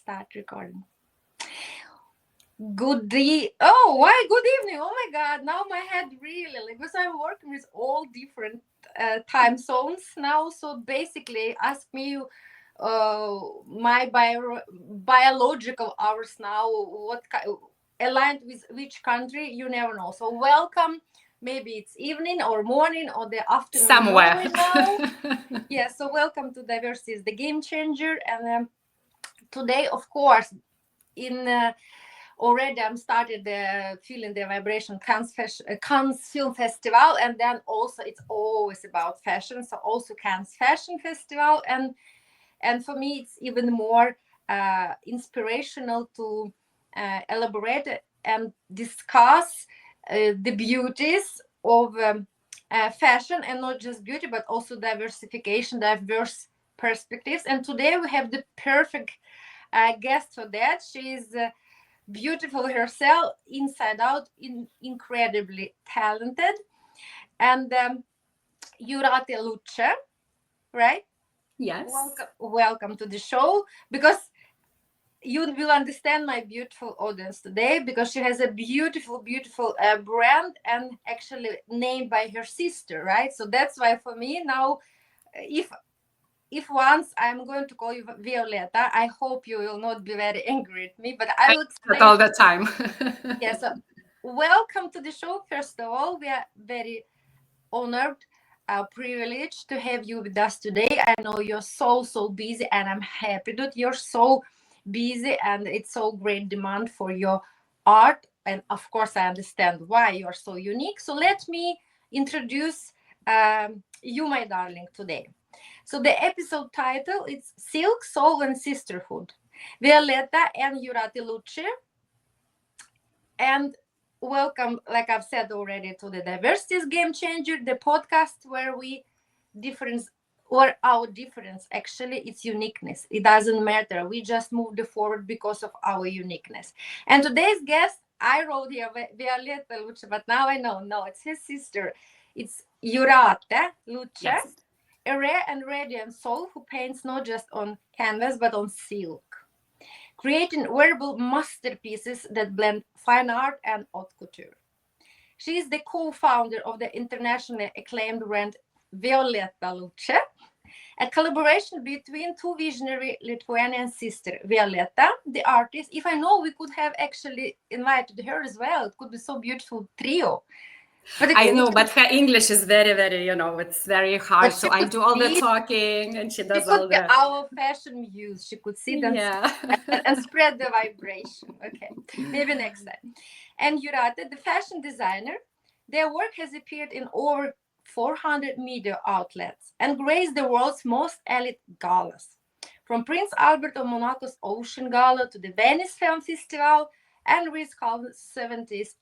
Start recording. Good evening. Oh my God. Now my head really, because I'm working with all different time zones now. So basically, ask me my biological hours now, aligned with which country, you never know. So welcome. Maybe it's evening or morning or the afternoon. Somewhere. Yeah, so welcome to Diversity is the Game Changer. And today, of course, already I'm started feeling the vibration Cannes Film Festival, and then also it's always about fashion. So also Cannes Fashion Festival, and for me it's even more inspirational to elaborate and discuss the beauties of fashion, and not just beauty but also diversification, diverse perspectives. And today we have the perfect guest for that. She is beautiful herself, inside out, incredibly talented, and Jurate Lucce, right? Yes. Welcome to the show, because you will understand my beautiful audience today, because she has a beautiful brand, and actually named by her sister, right? So that's why for me now, if once I'm going to call you Violeta, I hope you will not be very angry at me, but I will explain all the time. Yes. So welcome to the show. First of all, we are very honored, privileged to have you with us today. I know you're so busy, and I'm happy that you're so busy, and it's so great demand for your art. And of course, I understand why you're so unique. So let me introduce you, my darling, today. So the episode title is Silk, Soul, and Sisterhood. Violeta and Jurate Lucce. And welcome, like I've said already, to the Diversity Game Changer, the podcast where our difference actually it's uniqueness. It doesn't matter. We just move forward because of our uniqueness. And today's guest, I wrote here Violeta Lucce, but now I know, no, it's his sister. It's Jurate Lucce, yes. A rare and radiant soul who paints not just on canvas but on silk, creating wearable masterpieces that blend fine art and haute couture. She is the co-founder of the internationally acclaimed brand Violeta Lucce, a collaboration between two visionary Lithuanian sisters. Violeta, the artist, if I know, we could have actually invited her as well. It could be so beautiful trio. But I know, but her English is very, it's very hard. So I do all the talking, and she does all the... our fashion muse. She could sit and spread the vibration. Okay, maybe next time. And Jurate, the fashion designer, their work has appeared in over 400 media outlets and graced the world's most elite galas, from Prince Albert of Monaco's Ocean Gala to the Venice Film Festival and Ritz Carlton's 70th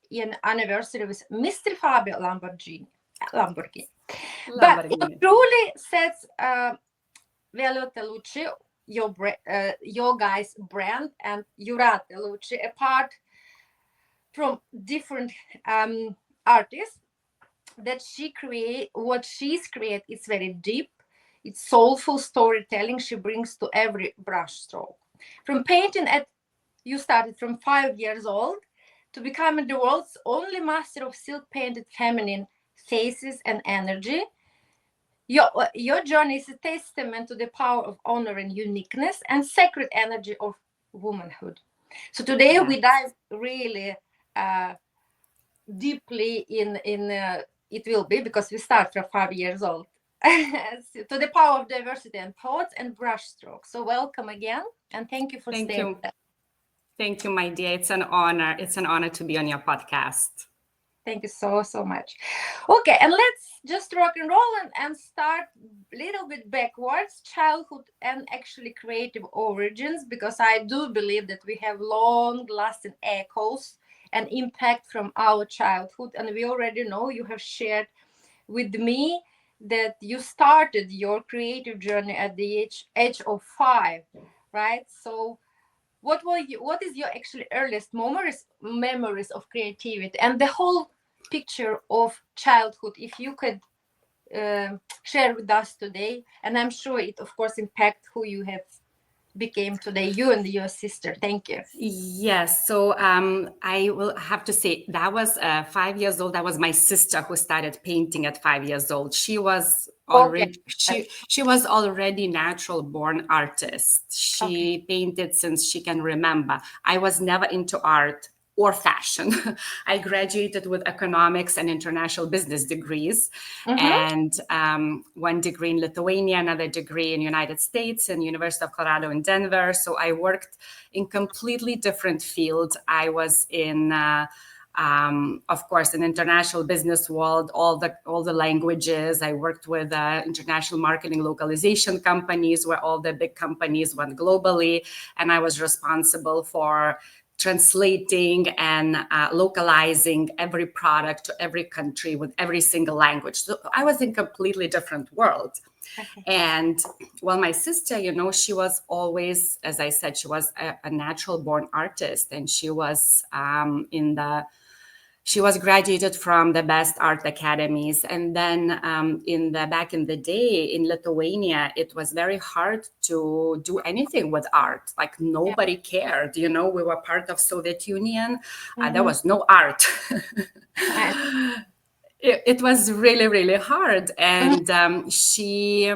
anniversary with Mr. Fabio Lamborghini. But it truly sets Violeta Lucce, your guys' brand, and Jurate Lucce apart from different artists. That what she's created, it's very deep, it's soulful storytelling she brings to every brushstroke. From painting you started from 5 years old to becoming the world's only master of silk painted feminine faces and energy. Your journey is a testament to the power of honor and uniqueness and sacred energy of womanhood. So today we dive really deeply in it will be, because we start from 5 years old, to the power of diversity and thoughts and brushstrokes. So welcome again, and thank you for staying with us. Thank you, my dear. It's an honor. It's an honor to be on your podcast. Thank you so much. Okay, and let's just rock and roll and start a little bit backwards, childhood and actually creative origins, because I do believe that we have long-lasting echoes and impact from our childhood. And we already know, you have shared with me that you started your creative journey at the age of 5, right? So what is your actually earliest memories of creativity and the whole picture of childhood, if you could share with us today? And I'm sure it of course impact who you have became today, you and your sister? Thank you. Yes. So I will have to say that was 5 years old. That was my sister who started painting at 5 years old. She was already she was already natural born artist. She painted since she can remember. I was never into art or fashion. I graduated with economics and international business degrees, and one degree in Lithuania, another degree in United States and University of Colorado in Denver. So I worked in completely different fields. I was in of course, in international business world, all the languages. I worked with international marketing localization companies, where all the big companies went globally, and I was responsible for translating and localizing every product to every country with every single language. So I was in completely different world. And well, my sister, she was always, as I said, she was a natural born artist, and she was she was graduated from the best art academies. And then back in the day in Lithuania, it was very hard to do anything with art. Like nobody cared, we were part of Soviet Union. There was no art. It was really, really hard. And she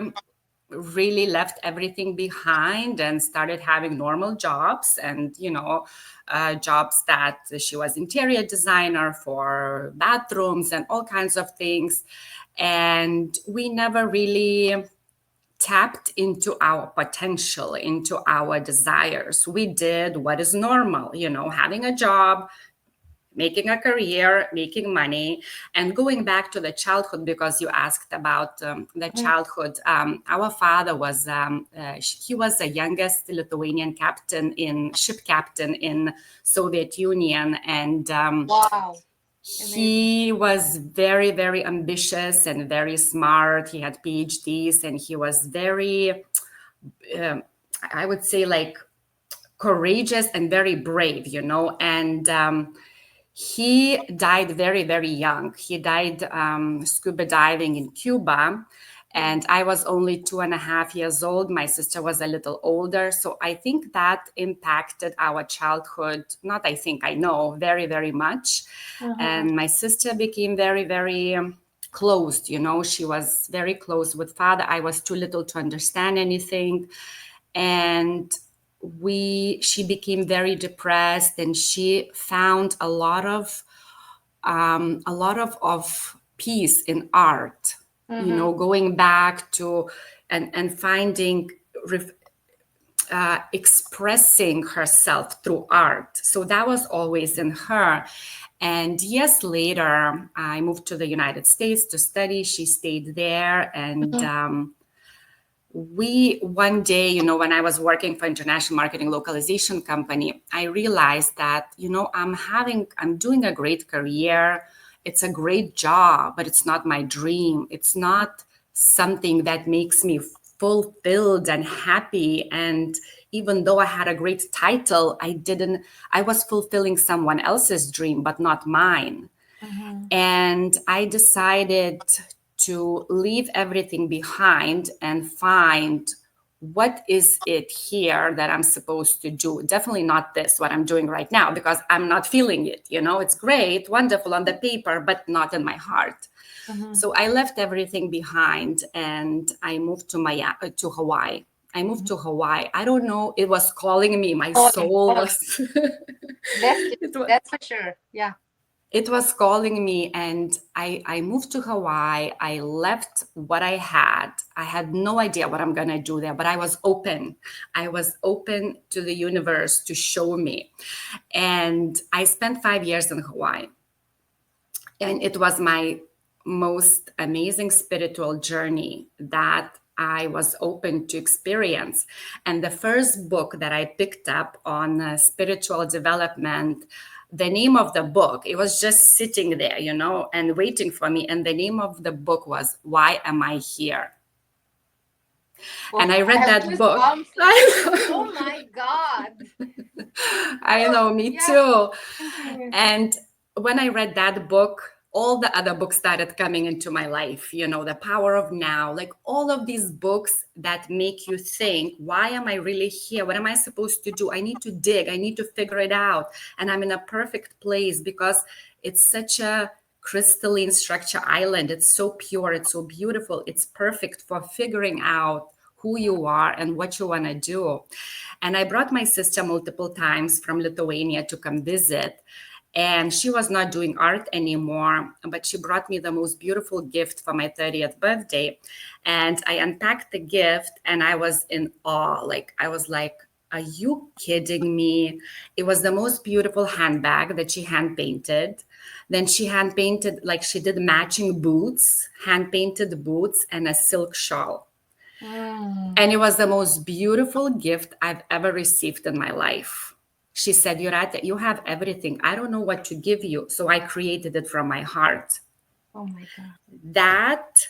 really left everything behind and started having normal jobs, and jobs that she was interior designer for bathrooms and all kinds of things. And we never really tapped into our potential, into our desires. We did what is normal, having a job, making a career, making money. And going back to the childhood, because you asked about the childhood, our father was, he was the youngest Lithuanian ship captain in Soviet Union. And wow. He was very, very ambitious and very smart. He had PhDs, and he was very, I would say, like, courageous and very brave, and he died very, very young. He died scuba diving in Cuba, and I was only 2.5 years old. My sister was a little older. So I think that impacted our childhood. Not I think, I know, very, very much. And my sister became very, very closed. She was very close with father. I was too little to understand anything. And she became very depressed, and she found a lot of peace in art, going back to and finding expressing herself through art. So that was always in her. And years later, I moved to the United States to study. She stayed there, and one day, when I was working for international marketing localization company, I realized that, I'm doing a great career. It's a great job, but it's not my dream. It's not something that makes me fulfilled and happy. And even though I had a great title, I was fulfilling someone else's dream, but not mine. And I decided to leave everything behind and find what is it here that I'm supposed to do. Definitely not this, what I'm doing right now, because I'm not feeling it. It's great, wonderful on the paper, but not in my heart. So I left everything behind, and I moved to Hawaii. I moved to Hawaii. I don't know. It was calling me. My soul was. That's for sure. Yeah. It was calling me, and I moved to Hawaii. I left what I had. I had no idea what I'm going to do there, but I was open. I was open to the universe to show me. And I spent 5 years in Hawaii. And it was my most amazing spiritual journey that I was open to experience. And the first book that I picked up on spiritual development, the name of the book, it was just sitting there, and waiting for me. And the name of the book was Why Am I Here? Well, and I read that book. Oh my God. I know, me too. And when I read that book, all the other books started coming into my life, you know, The Power of Now, like all of these books that make you think, why am I really here? What am I supposed to do? I need to dig, I need to figure it out. And I'm in a perfect place because it's such a crystalline structure island. It's so pure, it's so beautiful, it's perfect for figuring out who you are and what you want to do. And I brought my sister multiple times from Lithuania to come visit. And she was not doing art anymore, but she brought me the most beautiful gift for my 30th birthday. And I unpacked the gift and I was in awe. Like, I was like, are you kidding me? It was the most beautiful handbag that she hand painted. Then she hand painted, like she did matching boots, hand painted boots, and a silk shawl. And it was the most beautiful gift I've ever received in my life. She said, Jurate, you have everything. I don't know what to give you. So I created it from my heart. Oh my God. That,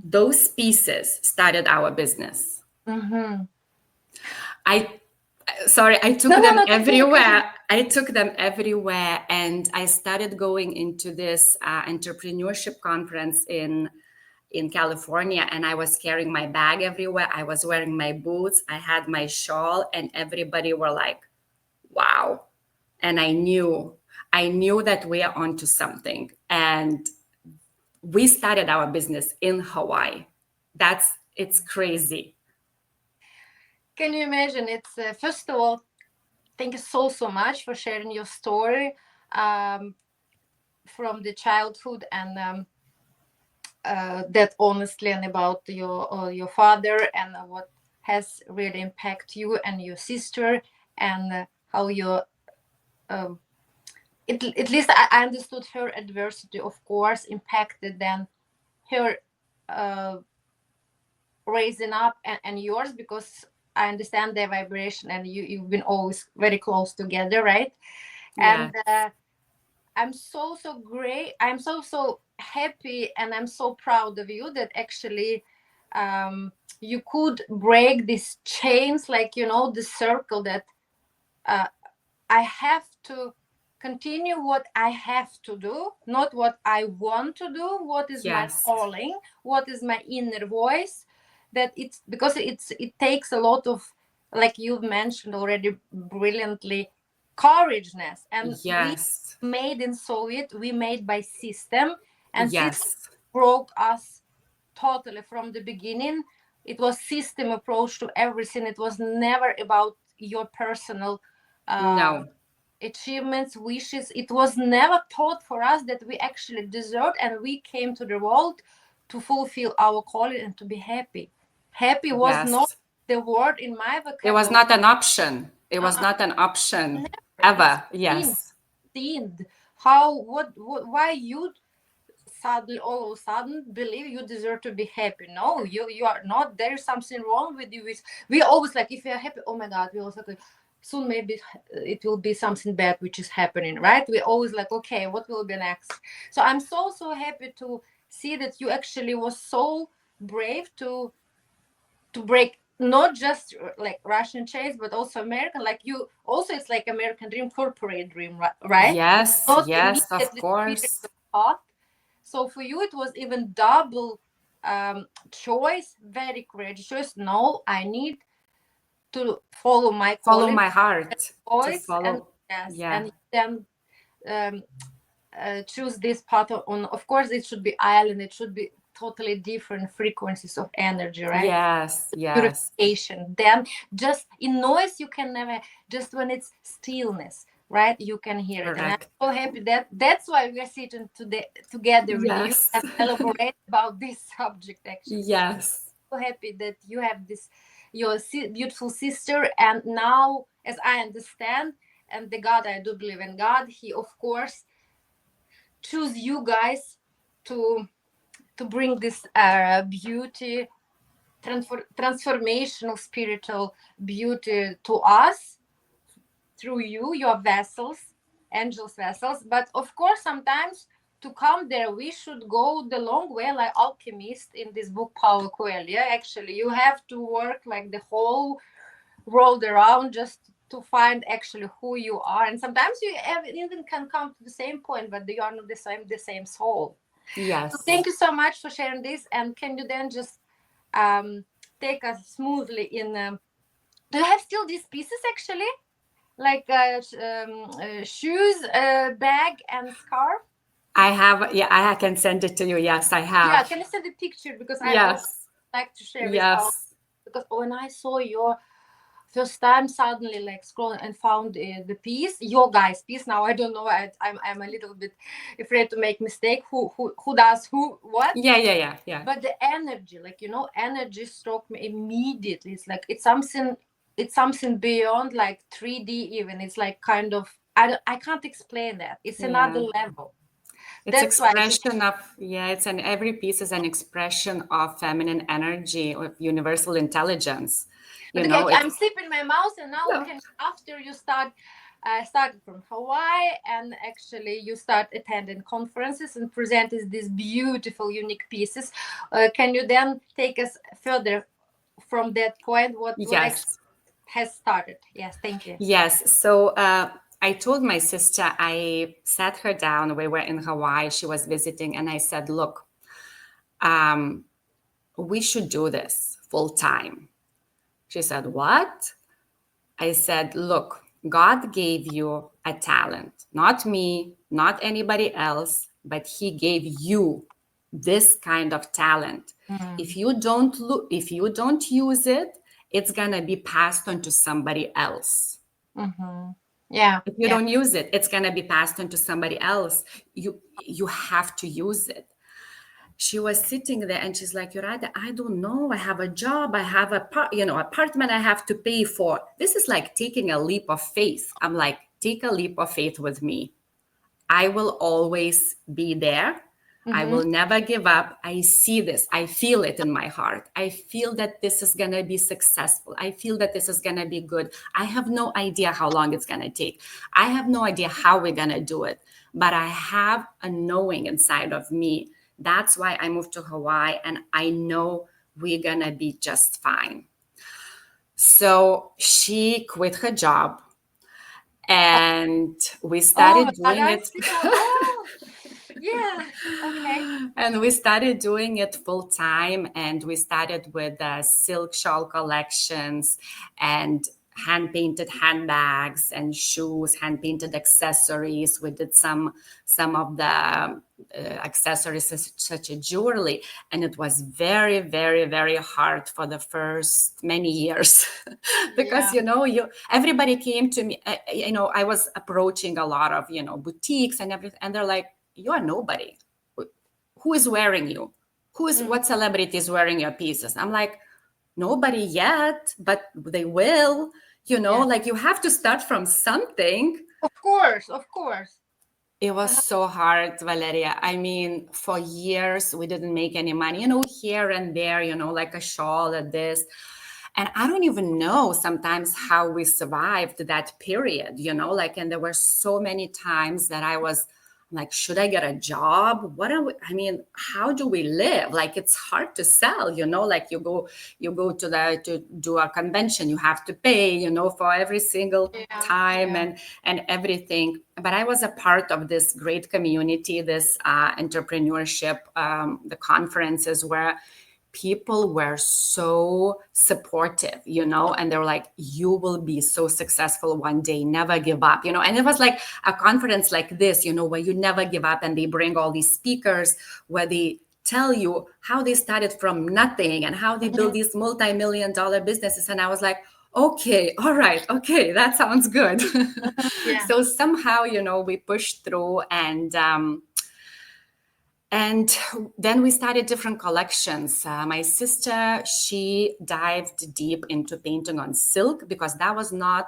those pieces started our business. I took them everywhere. I took them everywhere. And I started going into this entrepreneurship conference in California, and I was carrying my bag everywhere. I was wearing my boots. I had my shawl, and everybody were like, wow. And I knew that we are onto something. And we started our business in Hawaii. It's crazy. Can you imagine? It's first of all, thank you so much for sharing your story from the childhood and that honestly, and about your father and what has really impacted you and your sister, and how you at least I understood her adversity, of course, impacted then her raising up and yours, because I understand their vibration and you've been always very close together, right? Yes. And I'm so great. I'm so happy, and I'm so proud of you that actually you could break these chains, like, you know, the circle that I have to continue what I have to do, not what I want to do, what is my calling, what is my inner voice. That it's because it takes a lot of, like you've mentioned already brilliantly, courageness. And we made in Soviet, we made by system, and system broke us totally from the beginning. It was system approach to everything. It was never about your personal achievements, wishes. It was never taught for us that we actually deserve, and we came to the world to fulfill our calling and to be happy. Happy was not the word in my vocabulary. It was not an option. It was not an option ever. Yes. Why you suddenly, all of a sudden, believe you deserve to be happy? No, you are not. There's something wrong with you. We always like, if we are happy, oh my God, we also like, soon maybe it will be something bad which is happening, right? We always like, okay, what will be next? So I'm so happy to see that you actually was so brave to break not just like Russian chains, but also American. Like you also, it's like American dream, corporate dream, right? Yes, yes, of course. So for you, it was even double choice, very courageous choice. No, I need to follow my calling, follow my heart, voice, and and then choose this path on. Of course, it should be island. It should be totally different frequencies of energy, right? Yes. Purification. Then just in noise, you can never. Just when it's stillness, right? You can hear it. And I'm so happy that's why we are sitting together with you and elaborate about this subject. Actually, yes. So happy that you have your beautiful sister, and now, as I understand, and the God, I do believe in God, He of course choose you guys to bring this beauty, transformational spiritual beauty to us through your vessels, angels vessels. But of course, sometimes to come there, we should go the long way, like alchemist in this book, Paulo Coelho. Actually, you have to work like the whole world around just to find actually who you are. And sometimes you even can come to the same point, but you are not the same soul. Yes. So thank you so much for sharing this. And can you then just take us smoothly in? Do you have still these pieces actually, like shoes, bag, and scarf? I have, yeah, I can send it to you. Yes, I have. Yeah, can you send a picture, because I also like to share with our, because when I saw your first time, suddenly like scrolling and found the piece, your guy's piece. Now I don't know. I'm a little bit afraid to make mistake. Who does what? Yeah. But the energy, like energy struck me immediately. It's like it's something beyond like 3D even. It's like kind of I can't explain that. It's another level. It's expression of it's every piece is an expression of feminine energy, of universal intelligence. I'm sipping my mouth, and now after you started from Hawaii, and actually you start attending conferences and presented these beautiful, unique pieces. Can you then take us further from that point? What has started? Yes, thank you. Yes. So I told my sister, I sat her down. We were in Hawaii. She was visiting, and I said, "Look, we should do this full time." She said, "What?" I said, "Look, God gave you a talent, not me, not anybody else, but He gave you this kind of talent. If you don't use it, it's gonna be passed on to somebody else." Yeah. If you don't use it, it's gonna be passed on to somebody else. You have to use it. She was sitting there and she's like, "Jurate, I don't know. I have a job. I have apartment I have to pay for." This is like taking a leap of faith. I'm like, take a leap of faith with me. I will always be there. I will never give up. I see this. I feel it in my heart. I feel that this is going to be successful. I feel that this is going to be good. I have no idea how long it's going to take. I have no idea how we're going to do it. But I have a knowing inside of me. That's why I moved to Hawaii, and I know we're going to be just fine. So she quit her job, and we started doing it. Yeah. Okay. And we started doing it full time, and we started with silk shawl collections and hand painted handbags and shoes, hand painted accessories. We did some of the accessories such as jewelry, and it was very, very, very hard for the first many years because everybody came to me. I was approaching a lot of boutiques and everything, and they're like, "You are nobody. Who is wearing you? What celebrity is wearing your pieces?" I'm like, "Nobody yet, but they will." Like you have to start from something. Of course. It was so hard, Valeria. I mean, for years we didn't make any money, here and there, like a shawl at this. And I don't even know sometimes how we survived that period, and there were so many times that I was like, should I get a job? How do we live? Like, it's hard to sell, like you go to do a convention, you have to pay, for every single time and everything. But I was a part of this great community, this entrepreneurship, the conferences where people were so supportive, and they were like, "You will be so successful one day, never give up," and it was like a conference like this, where you never give up, and they bring all these speakers where they tell you how they started from nothing and how they build these multi-million-dollar businesses. And I was like, okay, all right, okay, that sounds good. So somehow, we pushed through, and then we started different collections. My sister, she dived deep into painting on silk because that was not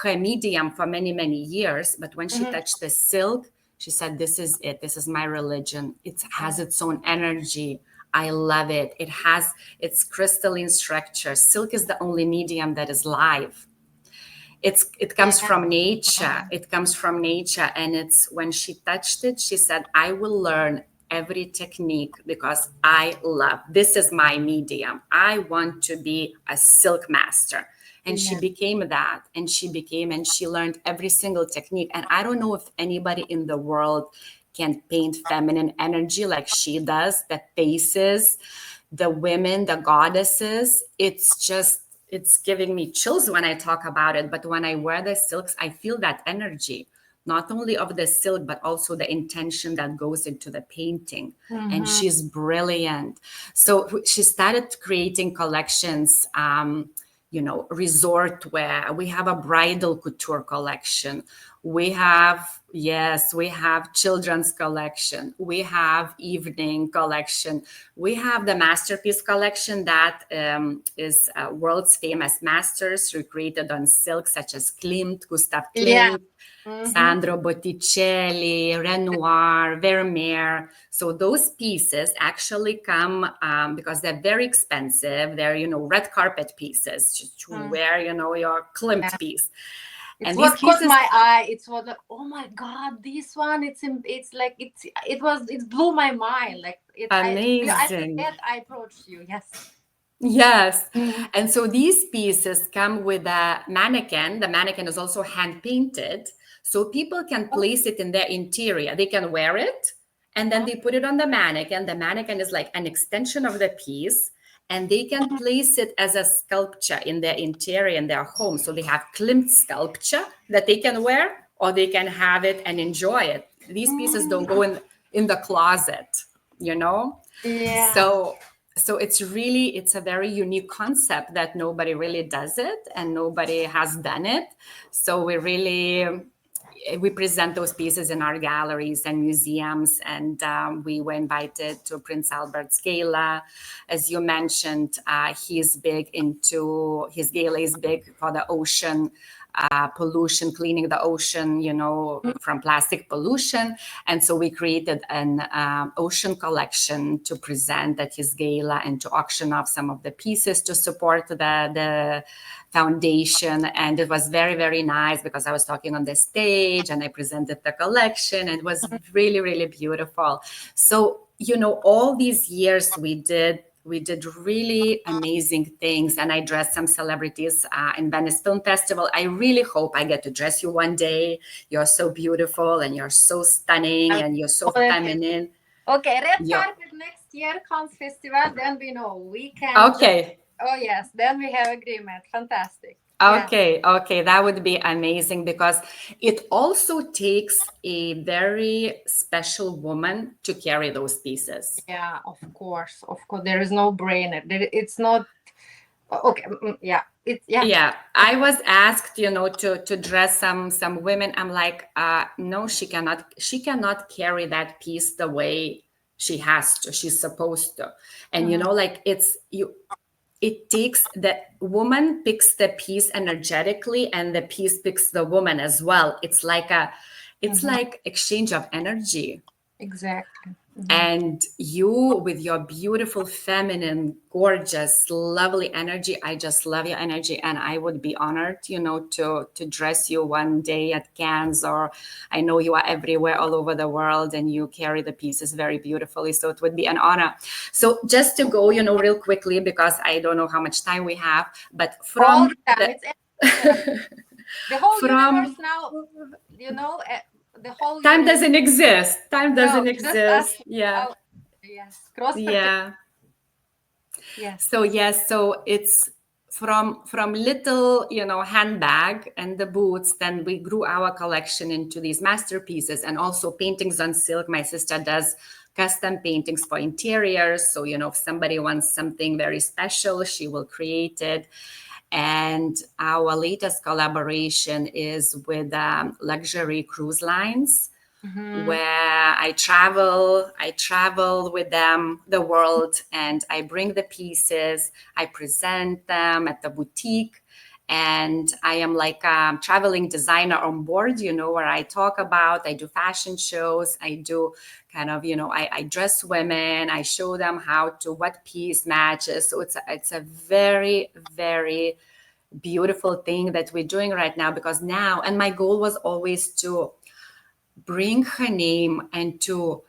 her medium for many, many years. But when she touched the silk, she said, "This is it. This is my religion. It has its own energy. I love it. It has its crystalline structure. Silk is the only medium that is live. It comes from nature. It comes from nature. And it's when she touched it, she said, "I will learn every technique because I love, this is my medium. I want to be a silk master." And she became that, and she learned every single technique. And I don't know if anybody in the world can paint feminine energy like she does, the faces, the women, the goddesses. It's giving me chills when I talk about it. But when I wear the silks, I feel that energy, not only of the silk, but also the intention that goes into the painting. And she's brilliant. So she started creating collections, resort wear. We have a bridal couture collection. We have children's collection. We have evening collection. We have the masterpiece collection that is world's famous masters recreated on silk, such as Klimt, Gustav Klimt, Sandro Botticelli, Renoir, Vermeer. So those pieces actually come because they're very expensive. They're, red carpet pieces to wear, your Klimt piece. It's and what caught my eye. It's what, like, oh my God, this one, it blew my mind. Like, amazing. I approached you. Yes. Yes. And so these pieces come with a mannequin. The mannequin is also hand painted. So people can place it in their interior. They can wear it and then they put it on the mannequin. The mannequin is like an extension of the piece. And they can place it as a sculpture in their interior, in their home. So they have Klimt sculpture that they can wear, or they can have it and enjoy it. These pieces don't go in the closet, Yeah. So it's a very unique concept that nobody really does it and nobody has done it. So we present those pieces in our galleries and museums, and we were invited to Prince Albert's gala. As you mentioned, his gala is big for the ocean pollution, cleaning the ocean, from plastic pollution. And so we created an ocean collection to present at his gala and to auction off some of the pieces to support the foundation. And it was very, very nice because I was talking on the stage and I presented the collection. And it was really, really beautiful. So, all these years we did really amazing things. And I dressed some celebrities in Venice Film Festival. I really hope I get to dress you one day. You're so beautiful and you're so stunning and you're so feminine. Okay, red carpet next year, Cannes Festival, then we know we can. Okay. Oh yes, then we have agreement. Fantastic. Okay, that would be amazing because it also takes a very special woman to carry those pieces. Yeah, of course. There is no brainer. It's not okay. Yeah. I was asked, to dress some women. I'm like, no, she cannot carry that piece the way she has to. She's supposed to, and it takes the woman picks the piece energetically and the piece picks the woman as well. It's like like exchange of energy. Exactly. And you, with your beautiful, feminine, gorgeous, lovely energy, I just love your energy. And I would be honored, to dress you one day at Cannes, or I know you are everywhere all over the world and you carry the pieces very beautifully. So it would be an honor. So just to go, real quickly, because I don't know how much time we have, but from the whole universe now, the whole time doesn't exist. Time doesn't exist. Yeah. Yes. Yeah. Yes. So it's from little, handbag and the boots. Then we grew our collection into these masterpieces and also paintings on silk. My sister does custom paintings for interiors. So, if somebody wants something very special, she will create it. And our latest collaboration is with luxury cruise lines, where I travel with them the world, and I bring the pieces, I present them at the boutique, and I am like a traveling designer on board, where I talk about, I do fashion shows, I do kind of, I dress women, I show them what piece matches. So it's a very, very beautiful thing that we're doing right now, because now, and my goal was always to bring her name and to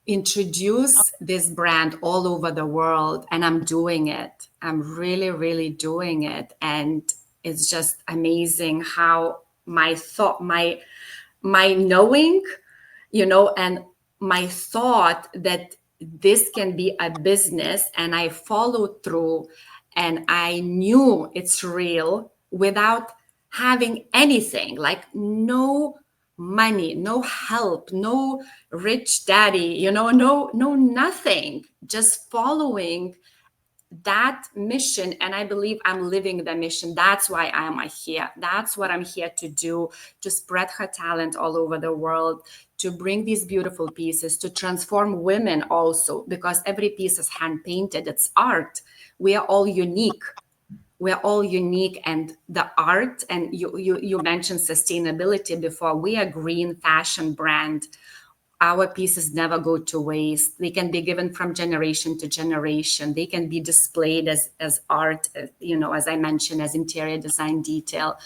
introduce this brand all over the world. And I'm doing it. I'm really, really doing it. And it's just amazing how my thought, my knowing, and my thought that this can be a business, and I followed through, and I knew it's real without having anything, like no money, no help, no rich daddy, no nothing, just following that mission. And I believe I'm living the mission. That's why I'm here. That's what I'm here to do, to spread her talent all over the world, to bring these beautiful pieces, to transform women also, because every piece is hand painted. It's art. We are all unique. We're all unique. And the art, and you mentioned sustainability before. We are a green fashion brand. Our pieces never go to waste. They can be given from generation to generation. They can be displayed as art, as I mentioned, as interior design detail.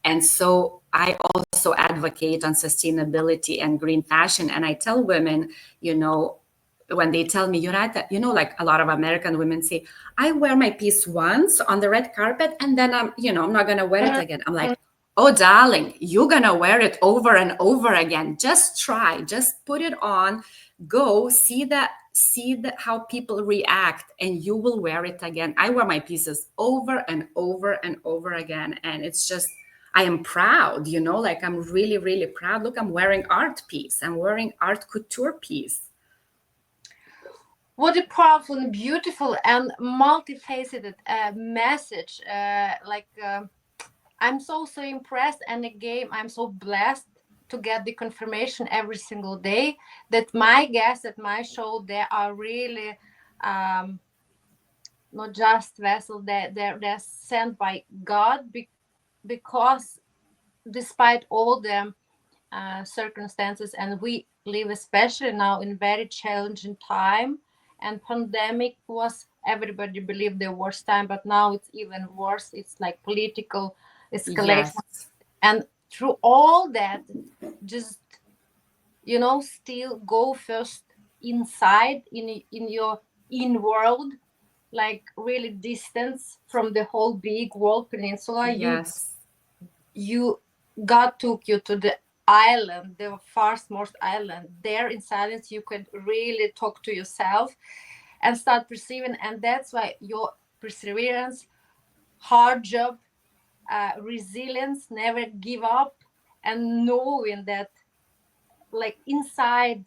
And so I also advocate on sustainability and green fashion. And I tell women, when they tell me, Jurate, like a lot of American women say, I wear my piece once on the red carpet, and then I'm not going to wear it again. I'm like, oh, darling, you're going to wear it over and over again. Just try, just put it on, go see how people react, and you will wear it again. I wear my pieces over and over and over again. And it's just, I am proud, like I'm really, really proud. Look, I'm wearing art piece. I'm wearing art couture piece. What a powerful and beautiful and multifaceted message. I'm so impressed, and again, I'm so blessed to get the confirmation every single day that my guests at my show, they are really not just vessels, they're sent by God, because despite all the circumstances, and we live especially now in very challenging time, and pandemic was, everybody believed, the worst time, but now it's even worse. It's like political escalation. Yes. And through all that, just still go first inside in your in world, like really distance from the whole big world peninsula. Yes. God took you to the island, the farthest island. There in silence you could really talk to yourself and start perceiving. And that's why your perseverance, hard job, resilience, never give up, and knowing that like inside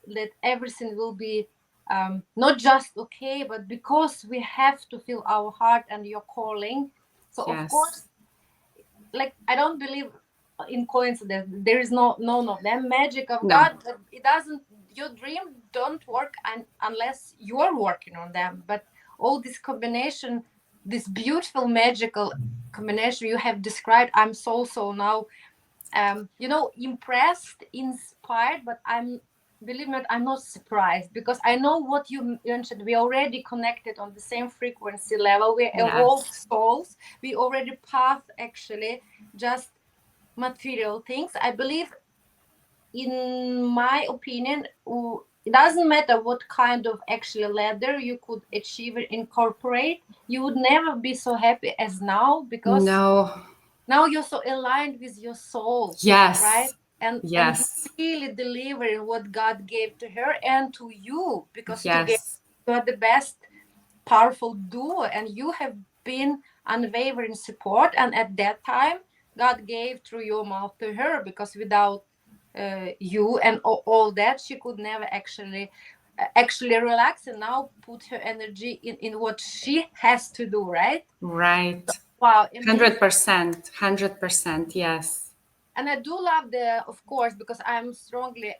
that everything will be not just okay, but because we have to feel our heart and your calling. So Yes. of course, like I don't believe in coincidence. There is no the magic of God. It doesn't, your dream don't work unless you're working on them. But all this combination, this beautiful magical combination you have described, I'm so now impressed, inspired, but believe me, I'm not surprised, because I know what you mentioned. We already connected on the same frequency level. We evolved souls. We already path actually just material things. I believe, in my opinion, it doesn't matter what kind of actually ladder you could achieve and incorporate. You would never be so happy as now, because now you're so aligned with your soul. Yes. Right? And yes. and really delivering what God gave to her and to you, because yes. you are the best powerful duo, and you have been unwavering support. And at that time, God gave through your mouth to her, because without you and all that, she could never actually relax and now put her energy in what she has to do. Right. Wow. 100%. Yes. And I do love of course, because I'm strongly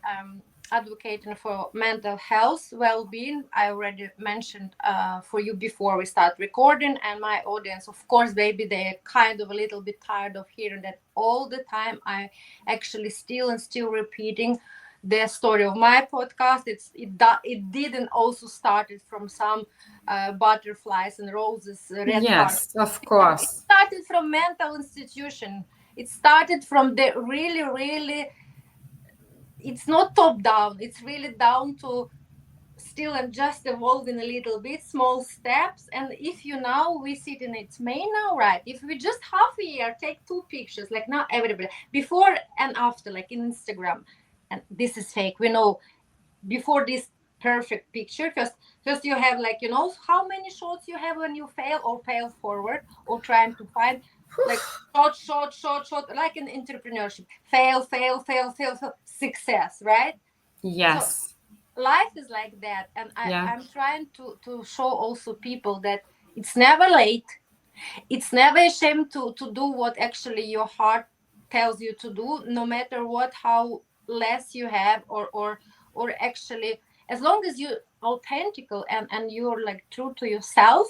advocating for mental health, well-being. I already mentioned for you before we start recording, and my audience, of course, maybe they're kind of a little bit tired of hearing that all the time. I actually still repeating the story of my podcast. It didn't also started from some butterflies and roses, red yes, carpet. of course. It started from mental institution. It started from the really, it's not top down. It's really down to still and just evolving a little bit, small steps. And if you now we sit in its May now, right? If we just half a year take 2 pictures, like not everybody, before and after, like in Instagram, and this is fake. We know before this perfect picture, first you have like, you know, how many shots you have when you fail or fail forward or trying to find like shot, like in entrepreneurship, fail, success, right? Yes. So life is like that, and Yeah. I'm trying to show also people that it's never late, it's never a shame to do what actually your heart tells you to do, no matter what, how less you have, or actually, as long as you authentical and you're like true to yourself,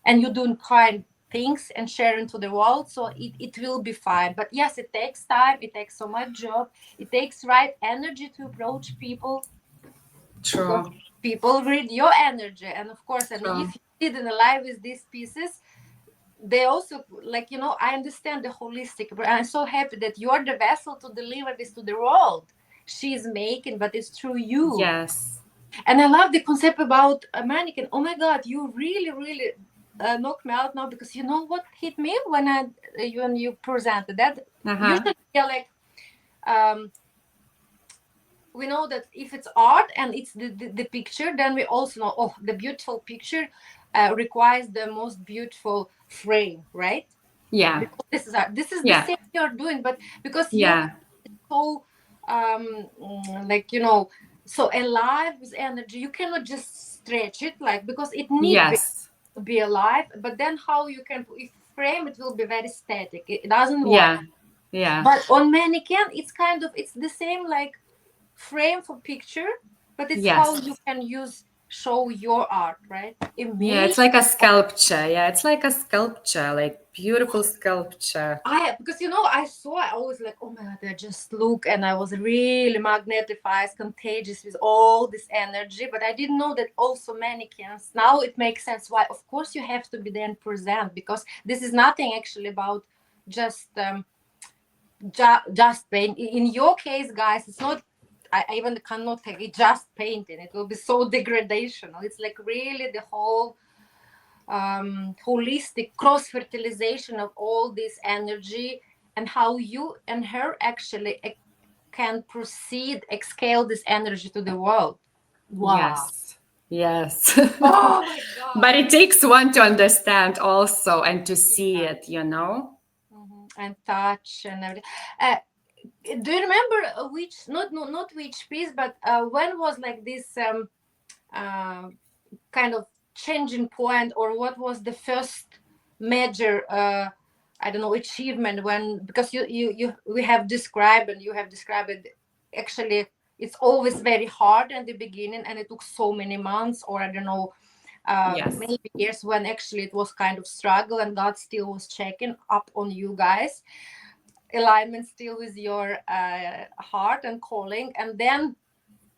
and you're doing kind things and sharing to the world, so it will be fine. But yes, it takes time, it takes so much job, it takes right energy to approach people, because True. people read your energy. And of course, and True. if you didn't alive with these pieces, they also, like, you know, I understand the holistic, but I'm so happy that you're the vessel to deliver this to the world. She's making, but it's through you. Yes. And I love the concept about a mannequin. Oh my God, you really knocked me out now, because you know what hit me when you presented that. Usually they're like, we know that if it's art and it's the picture, then we also know, oh, the beautiful picture requires the most beautiful frame, right? Yeah. Because this is art. This is the Yeah. same you're doing, but because you're Yeah. so like, you know, so alive with energy, you cannot just stretch it, like, because it needs Yes. to be alive. But then how you can, if frame it, will be very static, it doesn't work. Yeah. Yeah. But on mannequin, it's kind of, it's the same like frame for picture, but it's how Yes. you can show your art, right? Yeah, it's Amazing. like a sculpture. Yeah, it's like a sculpture, like beautiful sculpture. Because you know, I was like, oh my God, I just look, and I was really magnetized, contagious with all this energy. But I didn't know that also mannequins. Now it makes sense why. Of course, you have to be there and present, because this is nothing actually about just just paint. In your case, guys, it's not. I even cannot take it just painting. It will be so degradational. It's like really the whole holistic cross fertilization of all this energy, and how you and her actually can proceed, scale this energy to the world. Wow. Yes. Yes. Oh my God. But it takes one to understand also and to see it, you know? And touch and everything. Do you remember which, not which piece, but when was like this kind of changing point, or what was the first major I don't know, achievement, when, because you we have described, and you have described it, actually it's always very hard in the beginning, and it took so many months, or I don't know, Yes. maybe years, when actually it was kind of struggle, and God still was checking up on you guys, alignment still with your heart and calling. And then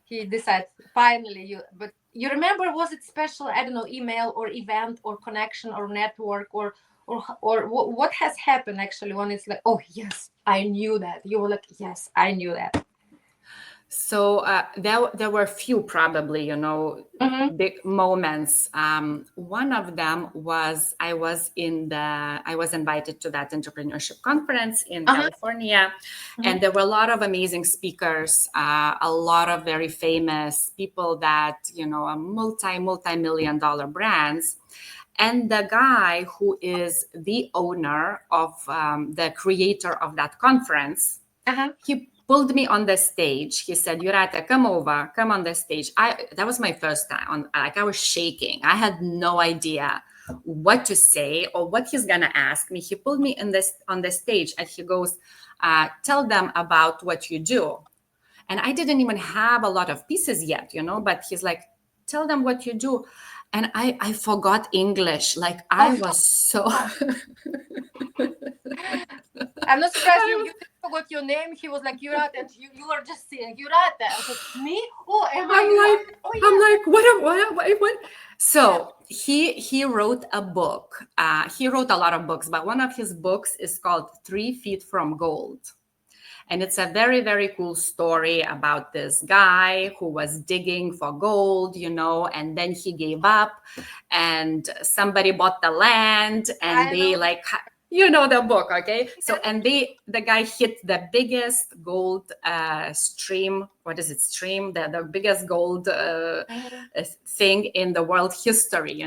he decides finally you, but you remember, was it special, I don't know, email or event or connection or network, or what has happened actually, when it's like, oh yes, I knew that, you were like, yes, I knew that. So there were a few, probably, you know, big moments. One of them was I was invited to that entrepreneurship conference in California, and there were a lot of amazing speakers, a lot of very famous people that, you know, are multi-million dollar brands. And the guy who is the owner of the creator of that conference, he pulled me on the stage. He said, Jurate, come on the stage. That was my first time. I was shaking. I had no idea what to say or what he's gonna ask me. He pulled me on the stage, and he goes, tell them about what you do. And I didn't even have a lot of pieces yet, you know, but he's like, tell them what you do. And I forgot English. Like, I was so... I'm not surprised you forgot your name. He was like, Jurate, and you were just saying Jurate. I was like, me? Oh, am I? I'm like, what? So he wrote a book. He wrote a lot of books, but one of his books is called 3 Feet from Gold. And it's a very, very cool story about this guy who was digging for gold, and then he gave up and somebody bought the land and the book, okay? So, and the guy hit the biggest gold stream. What is it? Stream, the biggest gold thing in the world history,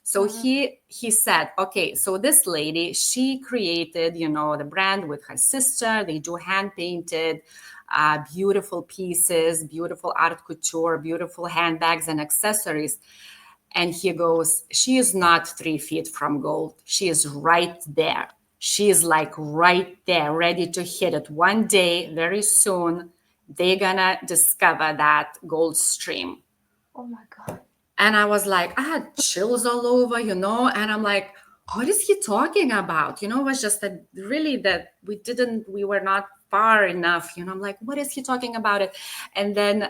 So he said, okay, so this lady, she created, the brand with her sister. They do hand painted, beautiful pieces, beautiful art couture, beautiful handbags and accessories. And he goes, she is not 3 feet from gold. She is right there. She is like right there, ready to hit it. One day, very soon, they're gonna discover that gold stream. Oh my God. And I was like, I had chills all over, and I'm like, what is he talking about? It was just that really that we were not far enough, I'm like, what is he talking about it? And then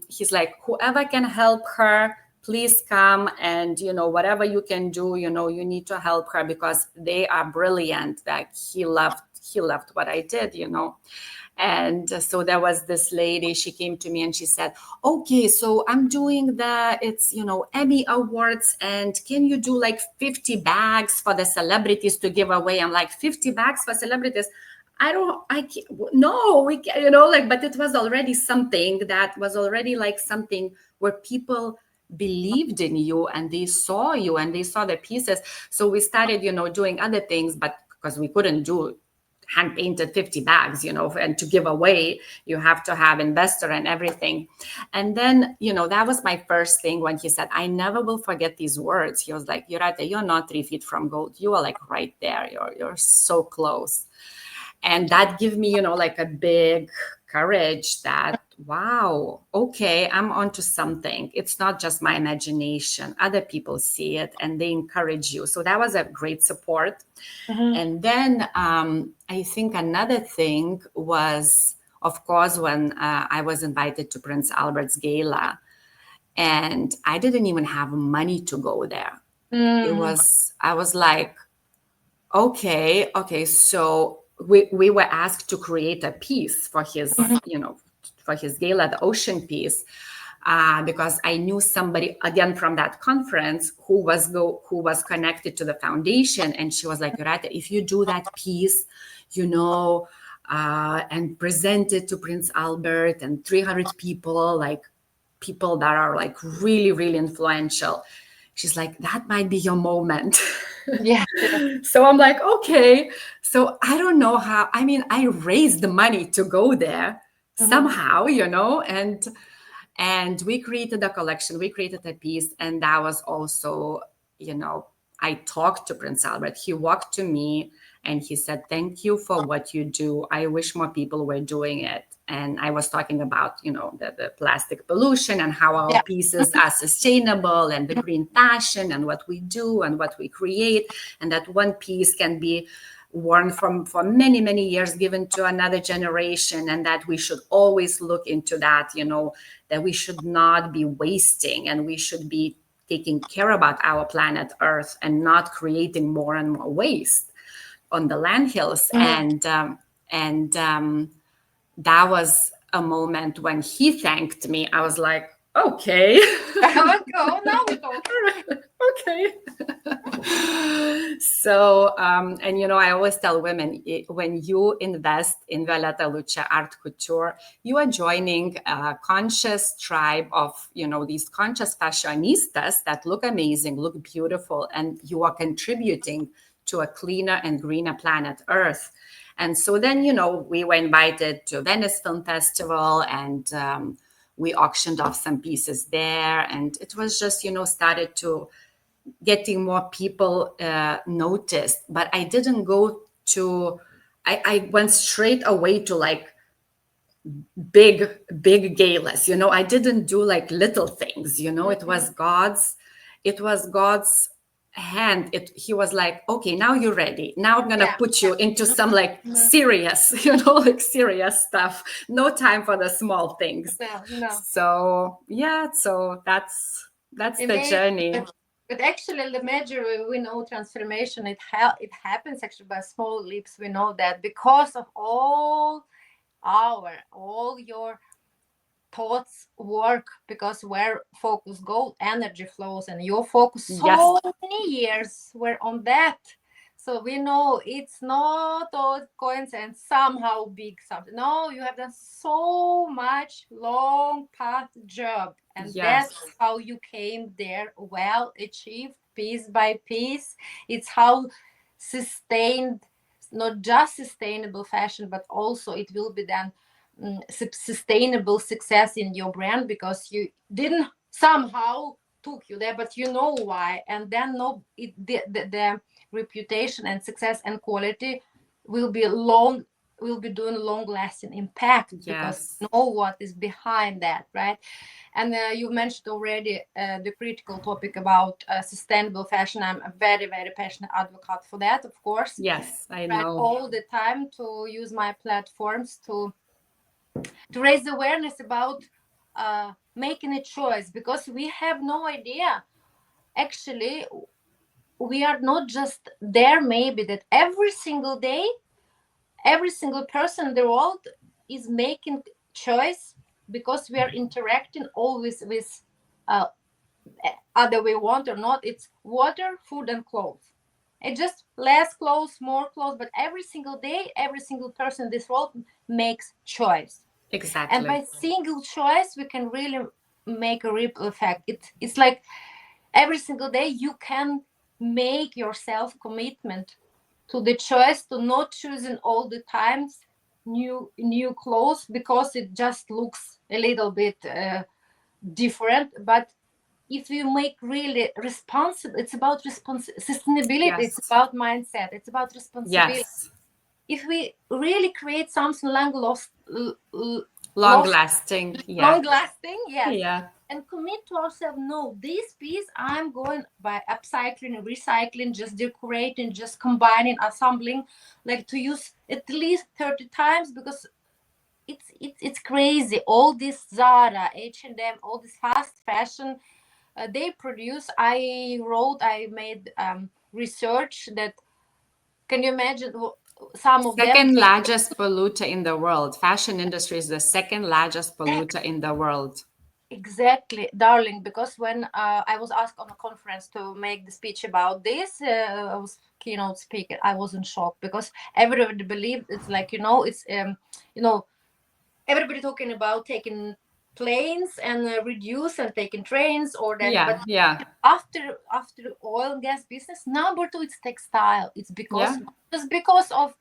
he's like, whoever can help her, please come, and whatever you can do, you need to help her because they are brilliant. That he loved what I did, And so there was this lady, she came to me and she said, okay, so I'm doing it's Emmy Awards, and can you do like 50 bags for the celebrities to give away? I'm like, 50 bags for celebrities? No, we can, but it was already something that was already like something where people believed in you and they saw you and they saw the pieces. So we started, doing other things, but because we couldn't do hand painted 50 bags, and to give away, you have to have investor and everything. And then, that was my first thing when he said, I never will forget these words. He was like, Jurate, you're not 3 feet from gold. You are like right there. You're so close. And that gave me, like a big courage that, wow, okay, I'm onto something. It's not just my imagination. Other people see it and they encourage you. So that was a great support. And then I think another thing was, of course, when I was invited to Prince Albert's gala, and I didn't even have money to go there. I was like, okay, so we were asked to create a piece for his, for his gala, the ocean piece, because I knew somebody again from that conference who was connected to the foundation, and she was like, Jurate, if you do that piece, and present it to Prince Albert and 300 people, like people that are like really, really influential. She's like, that might be your moment. Yeah. So I'm like, okay. So I don't know how, I raised the money to go there somehow, and we created a collection, we created a piece. And that was also, I talked to Prince Albert. He walked to me and he said, thank you for what you do. I wish more people were doing it. And I was talking about, the plastic pollution and how our pieces are sustainable, and the green fashion and what we do and what we create. And that one piece can be worn for many, many years, given to another generation. And that we should always look into that, that we should not be wasting, and we should be taking care about our planet Earth and not creating more and more waste on the landfills. And that was a moment when he thanked me. I was like, okay. Now we go. Okay. So, and I always tell women, when you invest in Violeta Lucce Art Couture, you are joining a conscious tribe of, these conscious fashionistas that look amazing, look beautiful, and you are contributing to a cleaner and greener planet Earth. And so then, we were invited to Venice Film Festival, and we auctioned off some pieces there. And it was just, started to getting more people noticed. But I didn't go to, I went straight away to like big galas. I didn't do like little things, it was God's hand. He was like, okay, now you're ready. Now I'm gonna put you into some like serious, like serious stuff. No time for the small things. So so that's the journey. But actually, the major, we know transformation, it happens actually by small leaps. We know that because of all hour, all your thoughts work, because where focus goes, energy flows, and your focus so many years were on that. So we know it's not all coincidence, somehow big something. No, you have done so much long path job, and that's how you came there, well achieved, piece by piece. It's how sustained, not just sustainable fashion, but also it will be then sustainable success in your brand, because you didn't somehow took you there, but you know why. And then the reputation and success and quality will be doing long lasting impact, because you know what is behind that, right? And you mentioned already the critical topic about sustainable fashion. I'm a very, very passionate advocate for that, of course. Yes, I know. All the time to use my platforms to raise awareness about making a choice, because we have no idea. Actually, we are not just there, maybe that every single day, every single person in the world is making choice, because we are interacting always with other we want or not, it's water, food, and clothes. It's just less clothes, more clothes, but every single day, every single person in this world makes choice. Exactly. And by single choice, we can really make a ripple effect. It's like every single day you can make yourself commitment to the choice to not choosing all the times new clothes, because it just looks a little bit different. But if you make really responsible, it's about sustainability, it's about mindset, it's about responsibility. If we really create something long lasting, and commit to ourselves, no, this piece I'm going by upcycling, recycling, just decorating, just combining, assembling, like to use at least 30 times, because it's crazy. All this Zara, H&M, all this fast fashion they produce. I made research that, can you imagine, some of second largest polluter in the world. Fashion industry is the second largest polluter in the world. Exactly, darling, because when I was asked on a conference to make the speech about this, I was keynote speaker, I was in shock, because everybody believed it's like, it's everybody talking about taking planes and reduce and taking trains, or that. After oil and gas business, number two, it's textile. It's because just because of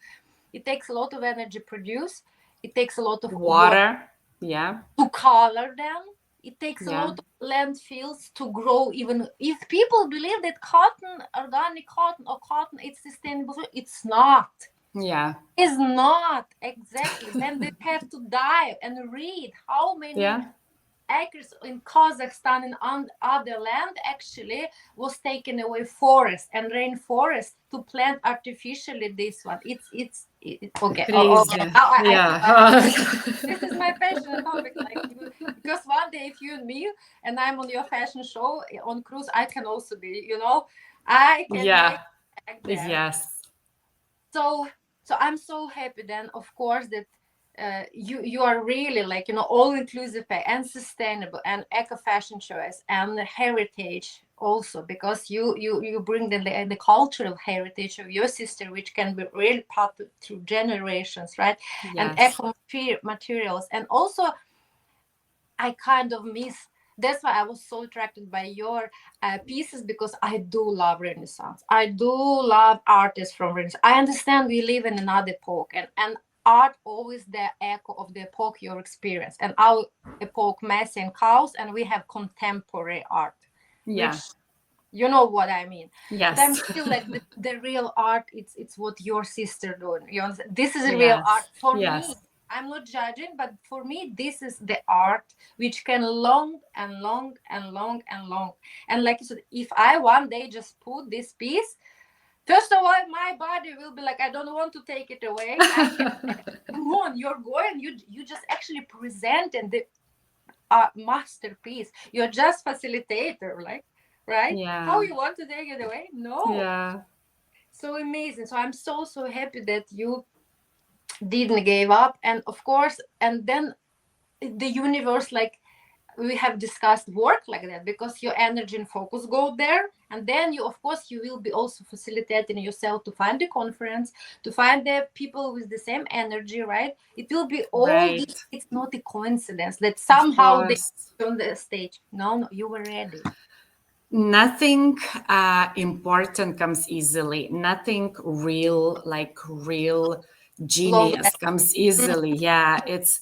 it takes a lot of energy produce, it takes a lot of water to color them, it takes a lot of landfills to grow. Even if people believe that cotton, organic cotton or cotton, it's sustainable, it's not. It's not. Exactly. Then they have to dive and read how many acres in Kazakhstan and on other land actually was taken away, forest and rainforest, to plant artificially this one. It's okay. This is my passionate topic, like, because one day if you and me and I'm on your fashion show on cruise, I can also be, I can make there. So I'm so happy then, of course, that you are really like, all inclusive and sustainable and eco fashion choice and heritage also, because you bring the cultural heritage of your sister, which can be really passed through generations, right? And eco materials. And also I kind of miss, that's why I was so attracted by your pieces, because I do love Renaissance. I do love artists from Renaissance. I understand we live in another epoch, and art always the echo of the epoch you experience. And our epoch messy and chaos, and we have contemporary art, which, you know what I mean. But I'm still like the real art. It's what your sister doing. This is a real art for me. I'm not judging, but for me, this is the art which can long and long and long and long. And like you said, if I one day just put this piece, first of all, my body will be like, I don't want to take it away. Come on, you're going. You just actually presented the masterpiece. You're just facilitator, like, right? How you want to take it away? No. So amazing. So I'm so happy that you didn't give up. And of course, and then the universe, like we have discussed, work like that, because your energy and focus go there, and then you, of course, you will be also facilitating yourself to find the conference, to find the people with the same energy, right? It will be all Right. this. It's not a coincidence that Of somehow they course. on the stage. No, you were ready. Nothing important comes easily. Nothing real, like real genius comes easily. Yeah, it's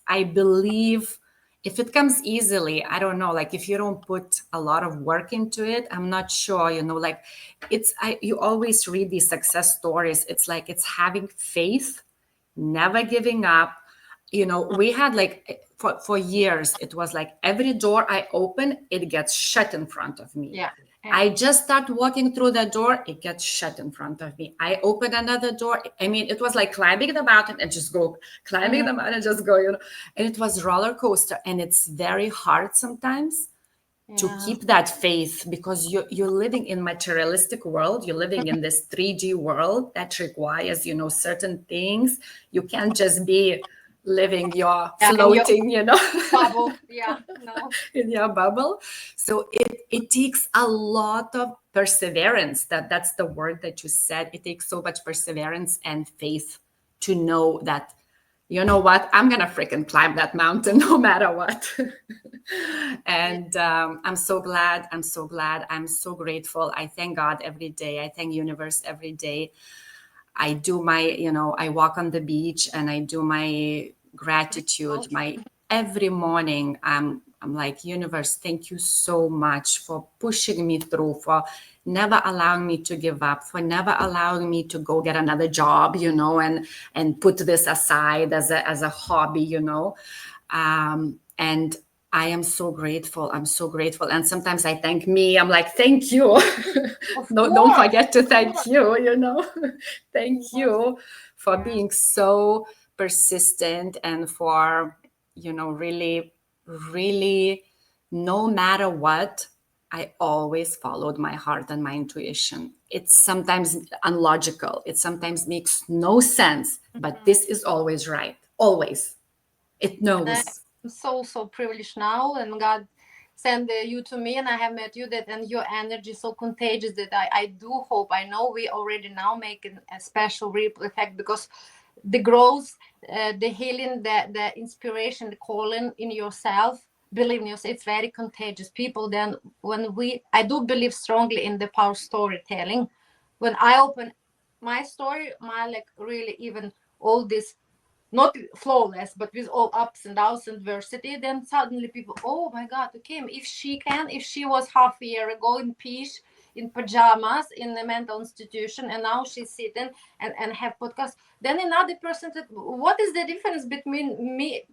I believe if it comes easily, I don't know, like if you don't put a lot of work into it, I'm not sure, like you always read these success stories. It's like it's having faith, never giving up. We had like for years, it was like every door I open, it gets shut in front of me. Yeah. I just start walking through the door, it gets shut in front of me. I open another door. I mean, it was like climbing the mountain and just go, climbing the mountain and just go, and it was roller coaster. And it's very hard sometimes to keep that faith, because you're living in materialistic world. You're living in this 3D world that requires, certain things. You can't just be living your floating, bubble. Yeah, no. in your bubble. So it takes a lot of perseverance. That's the word that you said. It takes so much perseverance and faith to know that, you know what, I'm gonna freaking climb that mountain no matter what. And I'm so glad. I'm so grateful. I thank God every day. I thank universe every day. I do my, I walk on the beach and I do my gratitude. My every morning, I'm like, universe, thank you so much for pushing me through, for never allowing me to give up, for never allowing me to go get another job, and put this aside as a hobby, and I am so grateful. I'm so grateful. And sometimes I thank me. I'm like, thank you. No, don't forget to thank you, Thank you for being so persistent and for, really, really, no matter what, I always followed my heart and my intuition. It's sometimes unlogical. It sometimes makes no sense, but this is always right. Always. It knows. I'm so privileged now, and God sent you to me, and I have met you, and your energy is so contagious that I do hope, I know we already now making a special ripple effect, because the growth, the healing, the inspiration, the calling in yourself, believe in yourself, it's very contagious. People then, I do believe strongly in the power of storytelling. When I open my story, my, like, really, even all this, not flawless, but with all ups and downs and adversity, then suddenly people, oh my God, okay, if she was half a year ago in peace, in pajamas, in a mental institution, and now she's sitting and have podcast, then another person said, what is the difference between me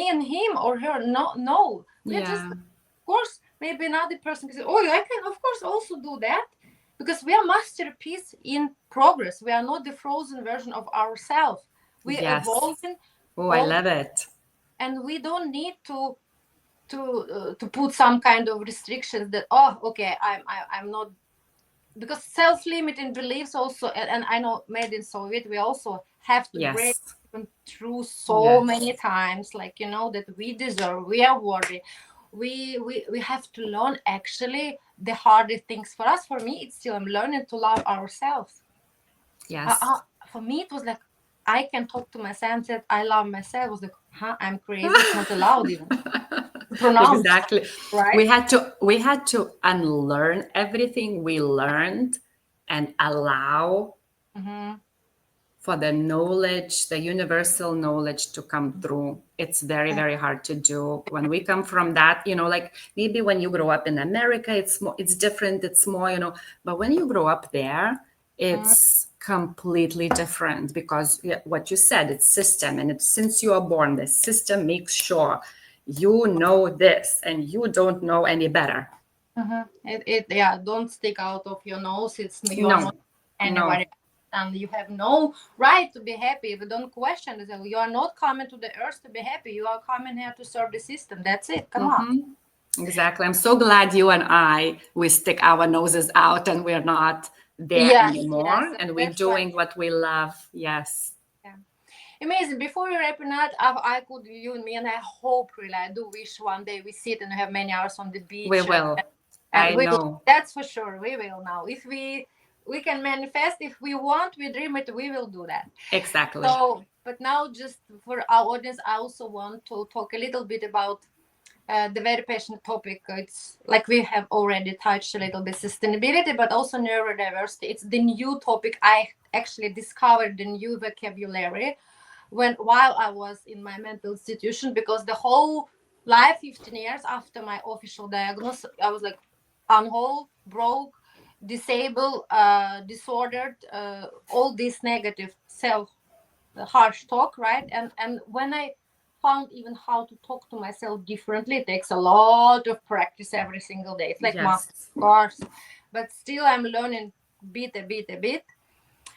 and him or her? No, we're just, of course, maybe another person can say, oh, I can of course also do that, because we are masterpiece in progress. We are not the frozen version of ourselves. We're evolving. Oh, I love it. And we don't need to put some kind of restrictions that, oh, okay, I'm not, because self-limiting beliefs also, and I know made in Soviet, we also have to break them through so many times, like, that we deserve, we are worthy. We have to learn, actually, the hardest things for us. For me, it's still, I'm learning to love ourselves. For me, it was like, I can talk to myself and say, I love myself. I was like, I'm crazy. It's not allowed even. Pronounce. Exactly. Right? We had to unlearn everything we learned and allow for the knowledge, the universal knowledge, to come through. It's very, very hard to do. When we come from that, like maybe when you grow up in America, it's different. It's more, but when you grow up there, it's completely different, because what you said, it's system, and since you are born, the system makes sure you know this and you don't know any better. Don't stick out of your nose. It's not anybody. And you have no right to be happy. If you don't question it, you are not coming to the earth to be happy. You are coming here to serve the system. That's it. Come on. Exactly. I'm so glad you and we stick our noses out and we're not there anymore, and we're doing what we love. Yes. amazing. Before we wrap it up, I could, you and me, and I hope really, I do wish one day we sit and have many hours on the beach. We will. And I we know. will, that's for sure. We will now. If we can manifest, if we want, we dream it, we will do that. Exactly. So, but now just for our audience, I also want to talk a little bit about the very passionate topic. It's like we have already touched a little bit sustainability, but also neurodiversity. It's the new topic. I actually discovered the new vocabulary while I was in my mental institution, because the whole life, 15 years after my official diagnosis, I was like unwhole, broke, disabled, disordered, all this negative self harsh talk, right? And when I found even how to talk to myself differently, it takes a lot of practice every single day. It's like master course, but still I'm learning bit a bit.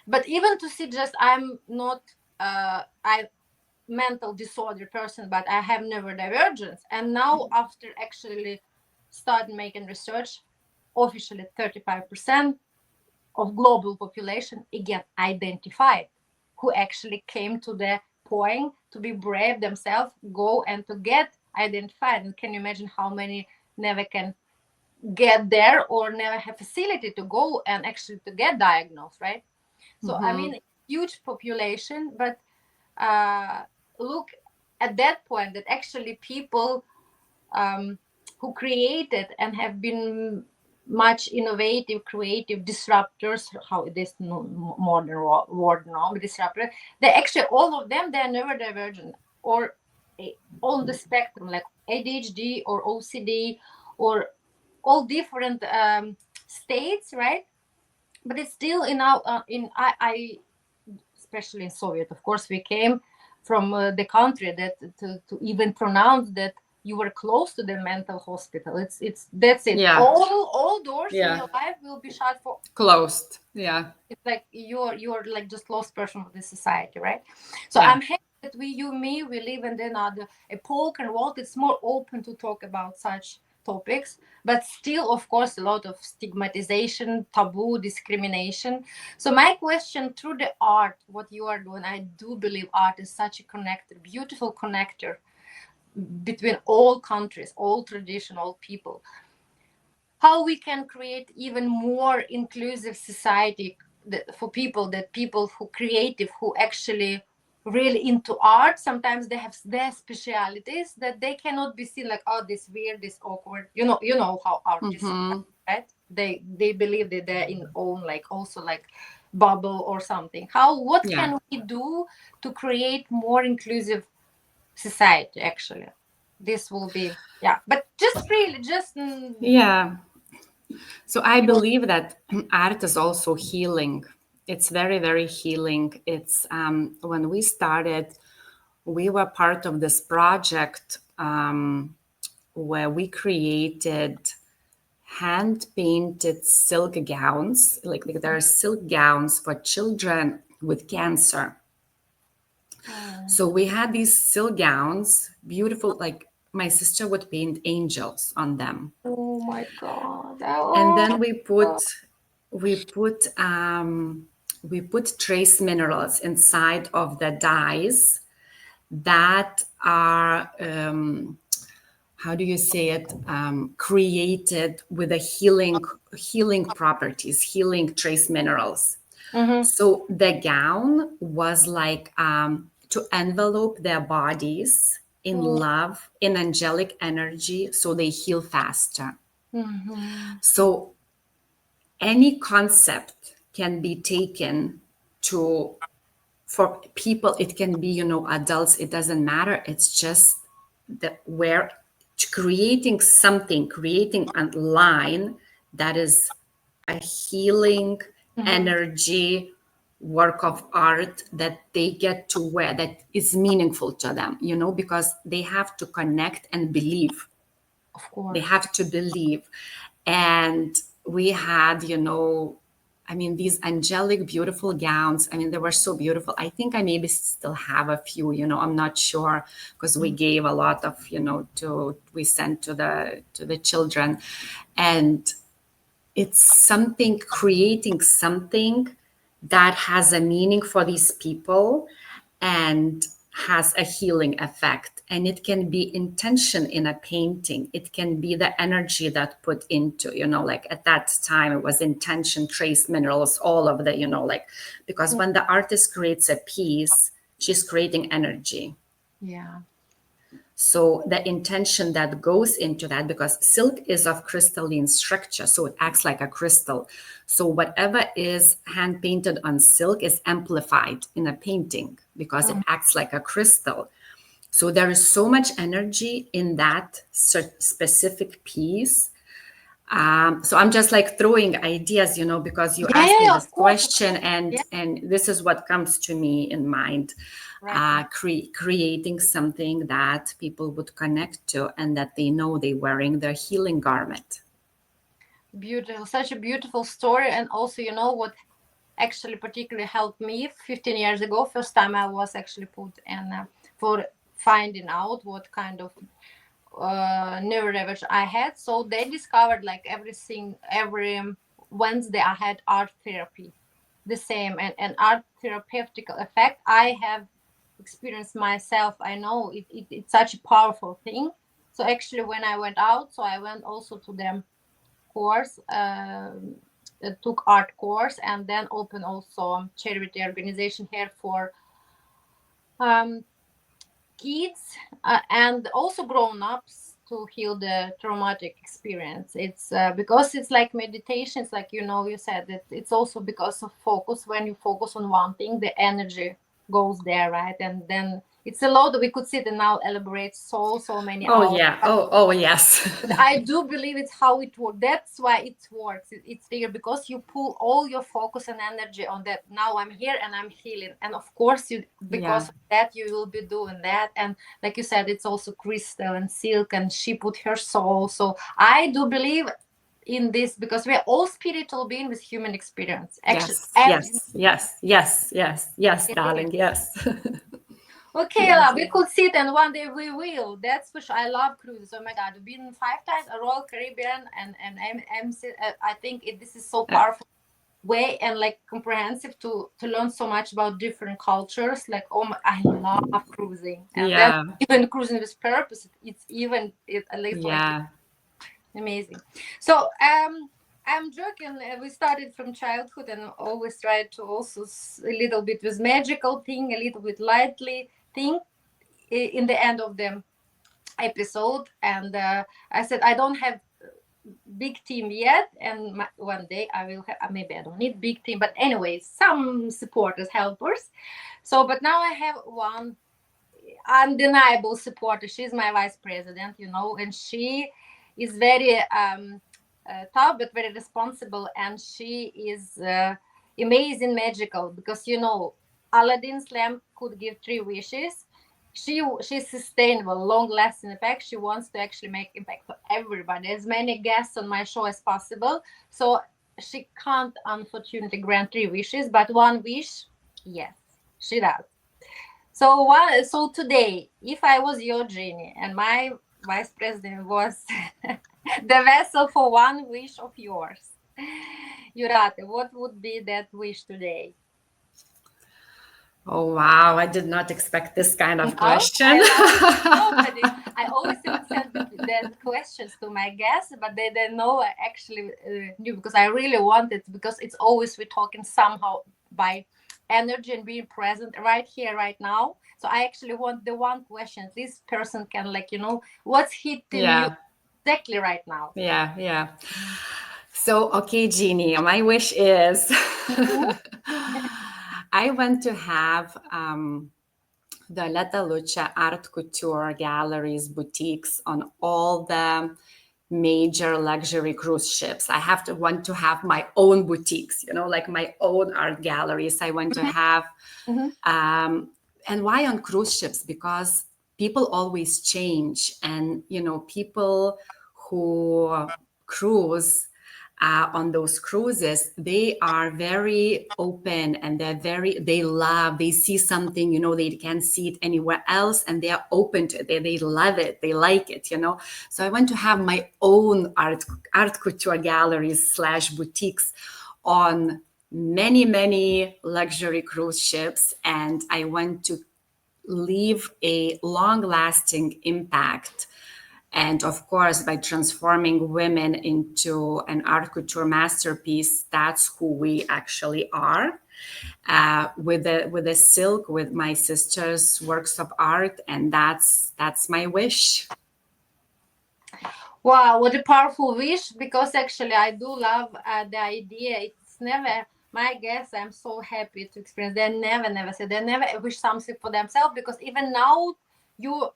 But even to see, just I'm not I mental disorder person, but I have neurodivergence. And now after actually start making research, officially 35% of global population again identified, who actually came to the point to be brave themselves, go and to get identified. And can you imagine how many never can get there or never have facility to go and actually to get diagnosed, right? So I mean, huge population, but look at that point that actually people who created and have been much innovative, creative disruptors, how this modern word now, disruptor, they actually, all of them, they're neurodivergent or on the spectrum, like ADHD or OCD or all different states, right? But it's still in our, I especially in Soviet, of course, we came from the country that to even pronounce that you were close to the mental hospital. It's that's it. Yeah. All doors in your life will be shut for closed. Yeah. It's like you're like just lost person of the society, right? So I'm happy that we live in another epoch and world. It's more open to talk about such topics, but still, of course, a lot of stigmatization, taboo, discrimination. So my question, through the art, what you are doing, I do believe art is such a connector, beautiful connector between all countries, all tradition, all people. How we can create even more inclusive society for people who creative, who actually really into art. Sometimes they have their specialities that they cannot be seen like, oh, this weird, this awkward. You know how artists, right? They believe that they're in own like also like bubble or something. What can we do to create more inclusive society? Actually, this will be but So I believe that art is also healing. It's very, very healing. It's when we started, we were part of this project where we created hand-painted silk gowns. Like there are silk gowns for children with cancer. So we had these silk gowns, beautiful, like my sister would paint angels on them. Oh my God. And then we put trace minerals inside of the dyes that are how do you say it, created with a healing properties, healing trace minerals. So the gown was like to envelope their bodies in love, in angelic energy, so they heal faster. So any concept can be taken for people. It can be, adults. It doesn't matter. It's just creating a line that is a healing energy work of art that they get to wear, that is meaningful to them, because they have to connect and believe. Of course. They have to believe. And we had, these angelic, beautiful gowns. They were so beautiful. I think I maybe still have a few, I'm not sure, because we gave a lot of, we sent to the children. And it's creating something that has a meaning for these people. and has a healing effect. And it can be intention in a painting. It can be the energy that put into, like at that time it was intention, trace minerals, all of the, because when the artist creates a piece, she's creating energy. Yeah. So the intention that goes into that, because silk is of crystalline structure, so it acts like a crystal. So whatever is hand painted on silk is amplified in a painting because it acts like a crystal. So there is so much energy in that specific piece. So I'm just like throwing ideas, because you asked me this question, and this is what comes to me in mind. Right. Creating something that people would connect to and that they know they're wearing their healing garment. Beautiful, such a beautiful story. And also, what actually particularly helped me 15 years ago, first time I was actually put in for finding out what kind of neurodiversity I had. So they discovered like everything, every Wednesday I had art therapy, the same, and art therapeutic effect I have experienced myself. I know it's such a powerful thing. So actually when I went out, so I went also to the course, took art course, and then opened also charity organization here for kids and also grown-ups to heal the traumatic experience. It's because it's like meditation. It's like, you said that it's also because of focus. When you focus on one thing, the energy goes there, right? And then it's a lot that we could sit and now elaborate so many hours. Yeah. Oh yes. But I do believe it's how it works. That's why it works. It's there because you pull all your focus and energy on that. Now I'm here and I'm healing. And of course, because of that, you will be doing that. And like you said, it's also crystal and silk, and she put her soul. So I do believe in this because we are all spiritual beings with human experience. Actually, yes, darling, yes. Okay, yes. We could sit and one day we will. That's for sure. I love cruises. Oh my God, I've been 5 times, a Royal Caribbean, and I think this is so powerful way and like comprehensive to learn so much about different cultures. Like, I love cruising, and then even cruising with purpose. It's even at least like amazing. So I'm joking. We started from childhood and always tried to also a little bit with magical thing, a little bit lightly thing in the end of the episode. And I said, I don't have big team yet. And one day I will have, maybe I don't need big team, but anyway, some supporters, helpers. So, but now I have one undeniable supporter. She's my vice president, and she is very tough but very responsible, and she is amazing magical because Aladdin's lamp could give 3 wishes. She's sustainable, long-lasting impact. She wants to actually make impact for everybody, as many guests on my show as possible. So she can't unfortunately grant 3 wishes, but 1 wish, yes, she does. So today, if I was your genie and my vice president was the vessel for 1 wish of yours, Jurate, what would be that wish today? Oh, wow. I did not expect this kind of question. I always send the questions to my guests, but they know I actually knew because I really wanted, because it's always we're talking somehow by energy and being present right here, right now. So I actually want the one question this person can what's hitting you exactly right now. Yeah. So, okay, Jeannie, my wish is I want to have the Violeta Lucce art couture galleries, boutiques on all the major luxury cruise ships. I want to have my own boutiques, like my own art galleries. I want to have, and why on cruise ships? Because people always change, and people who cruise on those cruises, they are very open, and they see something, they can't see it anywhere else, and they are open to it. They love it. They like it, So I want to have my own art couture galleries / boutiques on many luxury cruise ships, and I want to leave a long-lasting impact. And of course, by transforming women into an art couture masterpiece, that's who we actually are. With the silk, with my sister's works of art, and that's my wish. Wow, what a powerful wish! Because actually, I do love the idea. It's never my guess. I'm so happy to experience. They never say they never wish something for themselves, because even now, your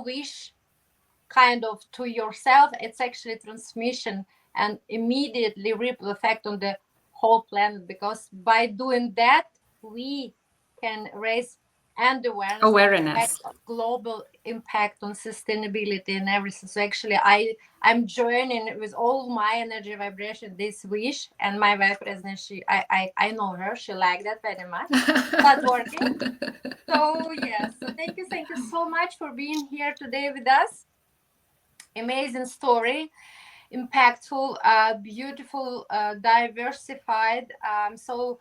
wish kind of to yourself, it's actually transmission and immediately ripple effect on the whole planet, because by doing that we can raise and Awareness. global impact on sustainability and everything. So actually I'm joining with all my energy vibration this wish, and my vice president, I know her, she liked that very much. Start working. So yes, so thank you so much for being here today with us. Amazing story, impactful, beautiful, diversified. So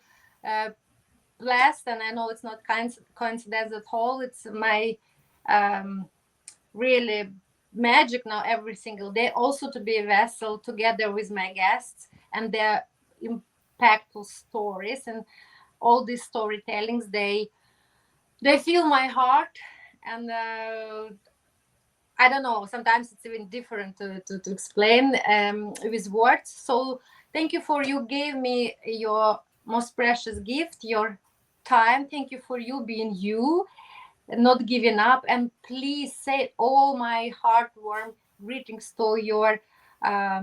blessed, and I know it's not coincidence at all. It's my really magic now every single day. Also to be a vessel together with my guests and their impactful stories and all these storytellings. They fill my heart, and I don't know, sometimes it's even different to explain with words. So thank you for you gave me your most precious gift, your time. Thank you for you being you, not giving up. And please say all my heartwarm greetings to your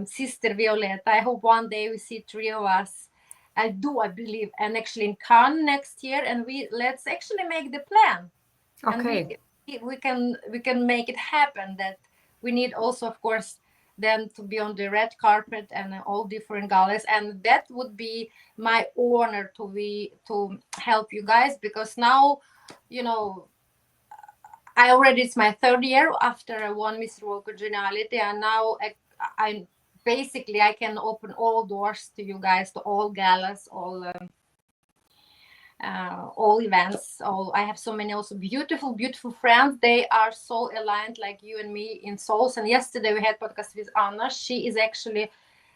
sister Violeta. I hope one day we see three of us. I believe, and actually in Cannes next year, and let's actually make the plan. Okay. And we can make it happen. That we need also, of course, then to be on the red carpet and all different galas, and that would be my honor to help you guys, because now, it's my third year after I won Miss World Congeniality, and now I basically I can open all doors to you guys, to all galas, all events. I have so many also beautiful friends. They are so aligned like you and me in souls. And yesterday we had podcast with Anna. She is actually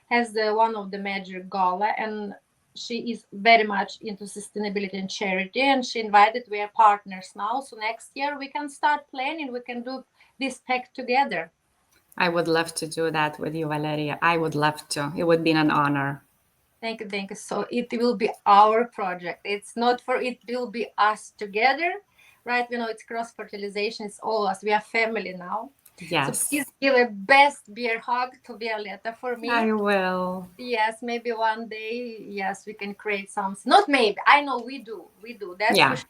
has one of the major gala, and she is very much into sustainability and charity, and she invited. We are partners now, so next year we can start planning. We can do this pack together. I would love to do that with you, Valeria. I would love to. It would be an honor. Thank you. So it will be our project. It's not for it will be us together, right? It's cross-fertilization. It's all us. We are family now. Yes. So please give a best beer hug to Violeta for me. I will. Yes, maybe one day, yes, we can create something. Not maybe. I know we do. That's for sure.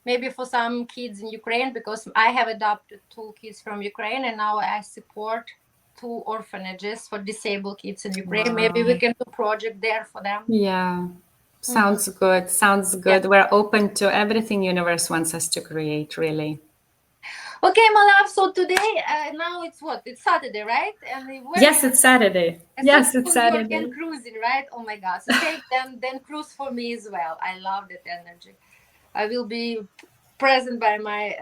Maybe for some kids in Ukraine, because I have adopted 2 kids from Ukraine, and now I support 2 orphanages for disabled kids in Ukraine. Wow. Maybe we can do a project there for them. Yeah. Sounds good. Yeah. We're open to everything universe wants us to create, really. Okay, my love. So today, now it's what? It's Saturday, right? And yes, it's Saturday. Yes, it's Saturday. You're cruising, right? Oh my God. So take then cruise for me as well. I love that energy. I will be present by my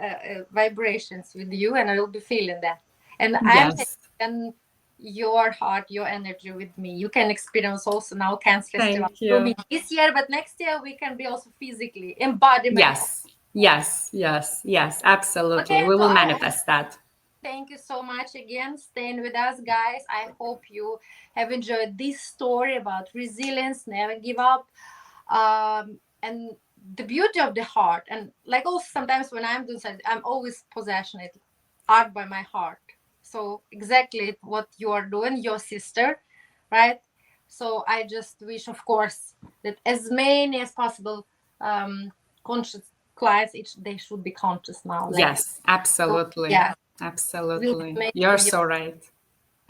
vibrations with you, and I will be feeling that. And yes. I'm your heart, your energy with me. You can experience also now Cannes Festival for me this year, but next year we can be also physically embodied. Yes, absolutely. Okay, we will manifest that. Thank you so much again, staying with us, guys. I hope you have enjoyed this story about resilience, never give up, and the beauty of the heart. And like also sometimes when I'm doing something, I'm always passionate, art by my heart. So exactly what you are doing, your sister, right? So I just wish, of course, that as many as possible conscious clients, they should be conscious now. Yes, absolutely. So, yeah, absolutely. You're so right.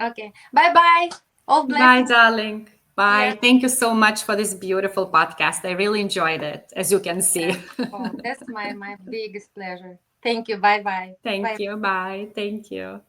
Okay. Bye-bye. All blessings. Bye, darling. Bye. Yeah. Thank you so much for this beautiful podcast. I really enjoyed it, as you can see. That's my biggest pleasure. Thank you. Bye-bye. Thank you. Bye. Thank you.